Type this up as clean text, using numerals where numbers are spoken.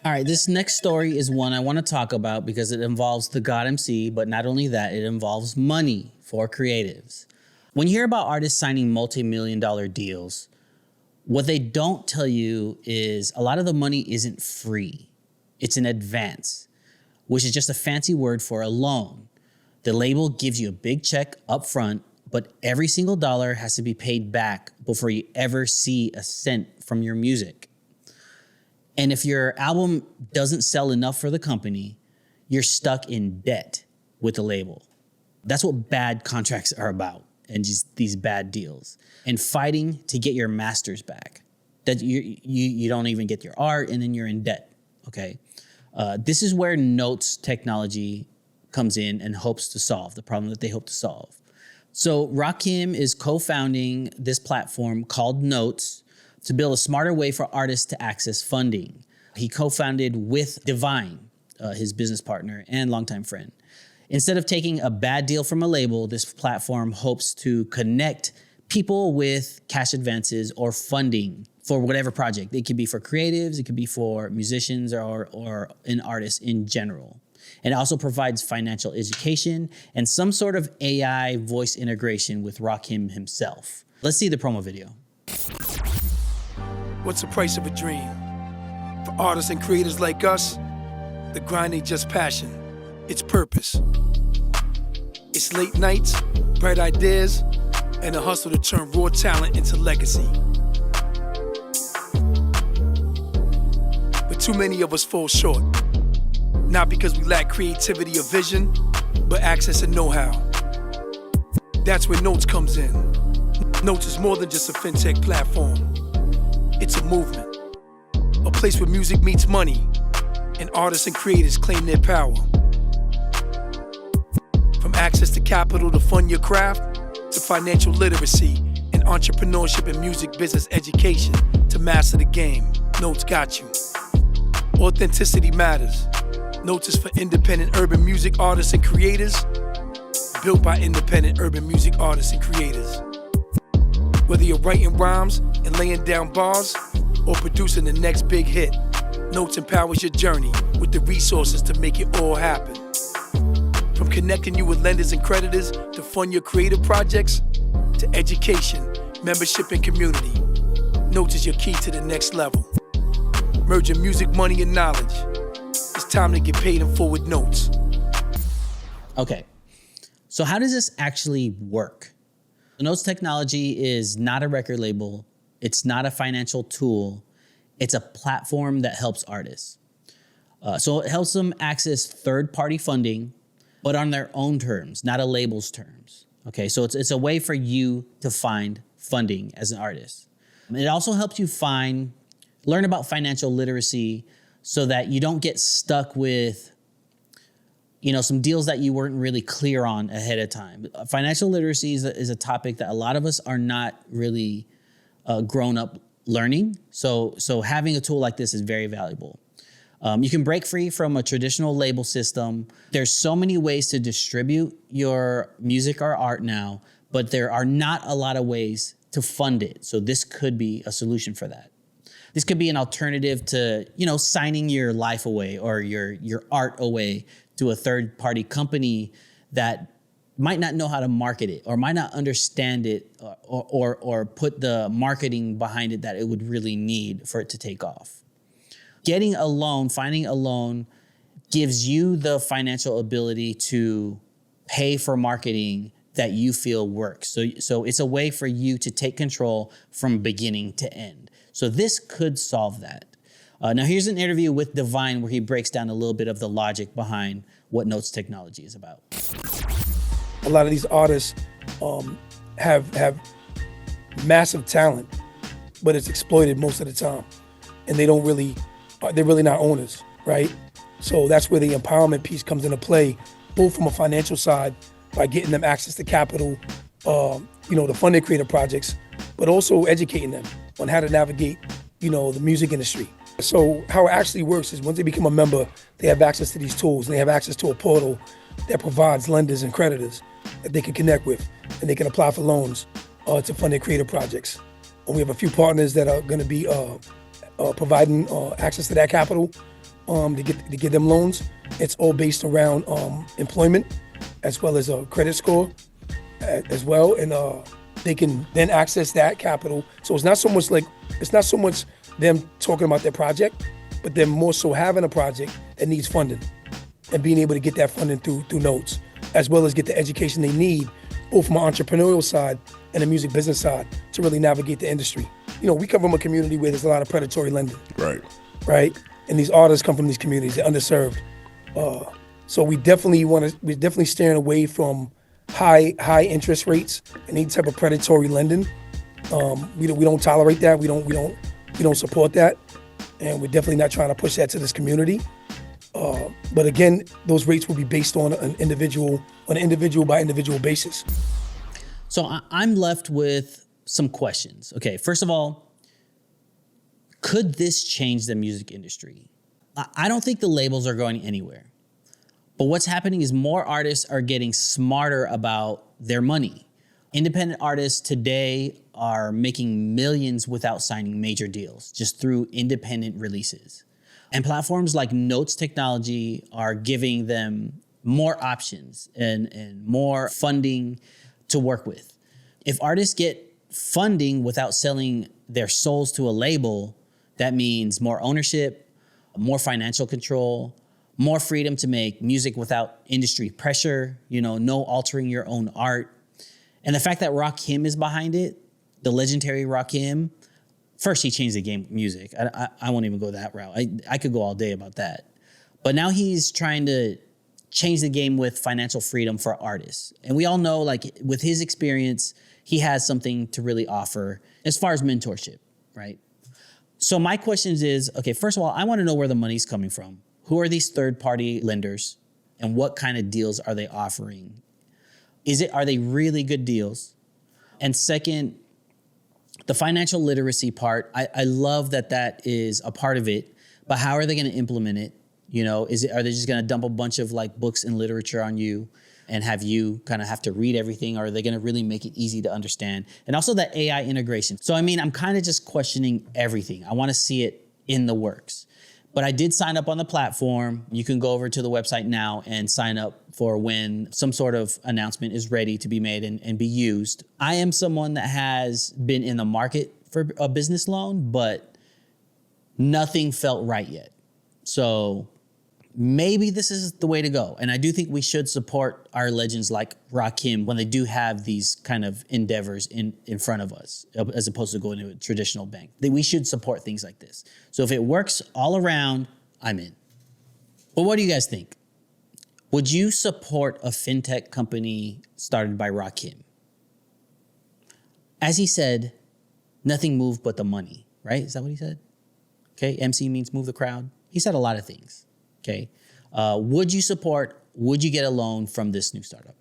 All right, this next story is one I want to talk about because it involves the God MC, but not only that, it involves money for creatives. When you hear about artists signing multi-million-dollar deals, what they don't tell you is a lot of the money isn't free. It's an advance, which is just a fancy word for a loan. The label gives you a big check up front, but every single dollar has to be paid back before you ever see a cent from your music. And if your album doesn't sell enough for the company, you're stuck in debt with the label. That's what bad contracts are about, and just these bad deals. And fighting to get your masters back. That you don't even get your art, and then you're in debt, okay? This is where Notes technology comes in and hopes to solve the problem that they hope to solve. So Rakim is co-founding this platform called Notes to build a smarter way for artists to access funding. He co-founded with Divine, his business partner and longtime friend. Instead of taking a bad deal from a label, this platform hopes to connect people with cash advances or funding for whatever project. It could be for creatives, it could be for musicians or an artist in general. And it also provides financial education and some sort of AI voice integration with Rakim himself. Let's see the promo video. What's the price of a dream? For artists and creators like us, the grind ain't just passion, it's purpose. It's late nights, bright ideas, and a hustle to turn raw talent into legacy. But too many of us fall short. Not because we lack creativity or vision, but access and know-how. That's where Notes comes in. Notes is more than just a fintech platform. It's a movement, a place where music meets money, and artists and creators claim their power. From access to capital to fund your craft, to financial literacy and entrepreneurship and music business education to master the game, Notes got you. Authenticity matters. Notes is for independent urban music artists and creators, built by independent urban music artists and creators. Whether you're writing rhymes and laying down bars or producing the next big hit, Notes empowers your journey with the resources to make it all happen. From connecting you with lenders and creditors to fund your creative projects, to education, membership, and community, Notes is your key to the next level. Merging music, money, and knowledge. It's time to get paid in full with Notes. Okay, so how does this actually work? The Notes technology is not a record label. It's not a financial tool. It's a platform that helps artists. So it helps them access third-party funding, but on their own terms, not a label's terms. Okay, so it's a way for you to find funding as an artist. It also helps you learn about financial literacy so that you don't get stuck with some deals that you weren't really clear on ahead of time. Financial literacy is a topic that a lot of us are not really grown up learning. So having a tool like this is very valuable. You can break free from a traditional label system. There's so many ways to distribute your music or art now, but there are not a lot of ways to fund it. So this could be a solution for that. This could be an alternative to, signing your life away or your art away to a third-party company that might not know how to market it or might not understand it or put the marketing behind it that it would really need for it to take off. Getting a loan, finding a loan gives you the financial ability to pay for marketing that you feel works. So it's a way for you to take control from beginning to end. So this could solve that. Now here's an interview with Divine where he breaks down a little bit of the logic behind what Notes technology is about. A lot of these artists have massive talent, but it's exploited most of the time. And they're really not owners, right? So that's where the empowerment piece comes into play, both from a financial side by getting them access to capital, to fund their creative projects, but also educating them on how to navigate, the music industry. So how it actually works is once they become a member, they have access to these tools. They have access to a portal that provides lenders and creditors that they can connect with, and they can apply for loans to fund their creative projects. And we have a few partners that are going to be providing access to that capital. to get them loans. It's all based around employment as well as a credit score as well, and they can then access that capital. So it's not so much them talking about their project, but they're more so having a project that needs funding and being able to get that funding through notes, as well as get the education they need, both from an entrepreneurial side and a music business side, to really navigate the industry. You know, we come from a community where there's a lot of predatory lending. Right? And these artists come from these communities, they're underserved. So we're definitely steering away from high interest rates and any type of predatory lending. We don't tolerate that. We don't support that, and we're definitely not trying to push that to this community. But again, those rates will be based on an individual by individual basis. So I'm left with some questions. Okay, first of all, could this change the music industry? I don't think the labels are going anywhere. But what's happening is more artists are getting smarter about their money. Independent artists today are making millions without signing major deals, just through independent releases. And platforms like Notes Technology are giving them more options and more funding to work with. If artists get funding without selling their souls to a label, that means more ownership, more financial control, more freedom to make music without industry pressure, no altering your own art. And the fact that Rakim is behind it, the legendary Rakim, first, he changed the game with music. I won't even go that route. I could go all day about that. But now he's trying to change the game with financial freedom for artists. And we all know, with his experience, he has something to really offer as far as mentorship, right? So my question is, okay, first of all, I want to know where the money's coming from. Who are these third-party lenders, and what kind of deals are they offering? Are they really good deals? And second, the financial literacy part, I love that is a part of it, but how are they going to implement it? Are they just going to dump a bunch of books and literature on you and have you kind of have to read everything, or are they going to really make it easy to understand? And also that AI integration. So, I'm kind of just questioning everything. I want to see it in the works. But I did sign up on the platform. You can go over to the website now and sign up for when some sort of announcement is ready to be made and be used. I am someone that has been in the market for a business loan, but nothing felt right yet. So maybe this is the way to go. And I do think we should support our legends like Rakim when they do have these kind of endeavors in front of us, as opposed to going to a traditional bank. We should support things like this. So if it works all around, I'm in. But what do you guys think? Would you support a fintech company started by Rakim? As he said, nothing moved but the money, right? Is that what he said? Okay, MC means move the crowd. He said a lot of things. Okay. Would you get a loan from this new startup?